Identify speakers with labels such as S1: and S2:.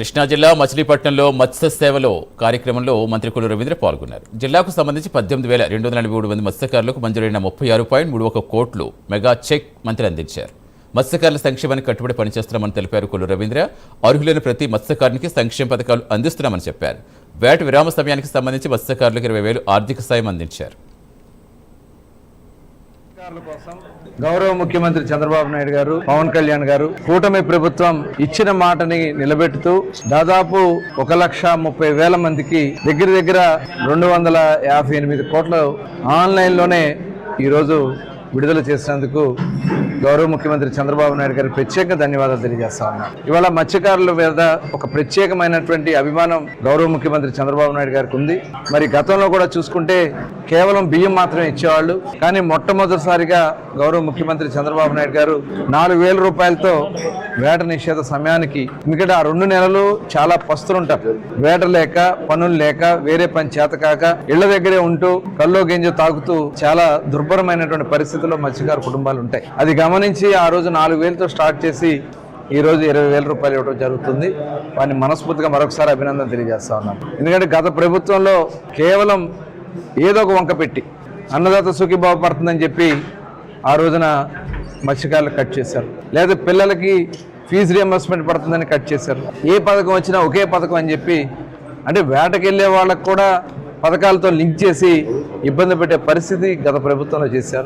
S1: కృష్ణా జిల్లా మచిలీపట్నంలో మత్స్య సేవలో కార్యక్రమంలో మంత్రి కొల్లు రవీంద్ర పాల్గొన్నారు. జిల్లాకు సంబంధించి 18,243 మంది మత్స్యకారులకు మంజూరైన 36.31 కోట్లు మెగా చెక్ మంత్రి అందించారు. మత్స్యకారుల సంక్షేమానికి కట్టుబడి పనిచేస్తున్నామని తెలిపారు కొల్లు రవీంద్ర. అర్హులైన ప్రతి మత్స్యకారునికి సంక్షేమ పథకాలు అందిస్తున్నామని చెప్పారు. వేట విరామ సమయానికి సంబంధించి మత్స్యకారులకు 20,000 ఆర్థిక సాయం అందించారు.
S2: గౌరవ ముఖ్యమంత్రి చంద్రబాబు నాయుడు గారు, పవన్ కళ్యాణ్ గారు, కూటమి ప్రభుత్వం ఇచ్చిన మాటని నిలబెట్టుతూ దాదాపు 1,30,000 మందికి దగ్గర 258 కోట్లు ఆన్లైన్లోనే ఈరోజు విడుదల చేసినందుకు గౌరవ ముఖ్యమంత్రి చంద్రబాబు నాయుడు గారికి ప్రత్యేక ధన్యవాదాలు తెలియజేస్తా ఉన్నాను. ఇవాళ మత్స్యకారుల మీద ఒక ప్రత్యేకమైనటువంటి అభిమానం గౌరవ ముఖ్యమంత్రి చంద్రబాబు నాయుడు గారికి ఉంది. మరి గతంలో కూడా చూసుకుంటే కేవలం బియ్యం మాత్రమే ఇచ్చేవాళ్ళు. కానీ మొట్టమొదటిసారిగా గౌరవ ముఖ్యమంత్రి చంద్రబాబు నాయుడు గారు 4,000 రూపాయలతో వేట నిషేధ సమయానికి, ఎందుకంటే ఆ 2 నెలలు చాలా పస్తులుంటారు. వేట లేక, పనులు లేక, వేరే పని చేత కాక ఇళ్ల దగ్గరే ఉంటూ కల్లో గింజ తాగుతూ చాలా దుర్భరమైనటువంటి పరిస్థితుల్లో మత్స్యకారు కుటుంబాలు ఉంటాయి. అది గమనించి ఆ రోజు 4,000తో స్టార్ట్ చేసి ఈ రోజు 20,000 రూపాయలు ఇవ్వడం జరుగుతుంది. వారిని మనస్ఫూర్తిగా మరొకసారి అభినందన తెలియజేస్తా ఉన్నాను. ఎందుకంటే గత ప్రభుత్వంలో కేవలం ఏదో ఒక వంక పెట్టి అన్నదాత సుఖీభావ పడుతుందని చెప్పి ఆ రోజున మత్స్యకారులు కట్ చేశారు. లేదా పిల్లలకి ఫీజు రియంబర్స్మెంట్ పడుతుందని కట్ చేశారు. ఏ పథకం వచ్చినా ఒకే పథకం అని చెప్పి, అంటే వేటకి వెళ్ళే వాళ్ళకు కూడా పథకాలతో లింక్ చేసి ఇబ్బంది పెట్టే పరిస్థితి గత ప్రభుత్వంలో చేశారు.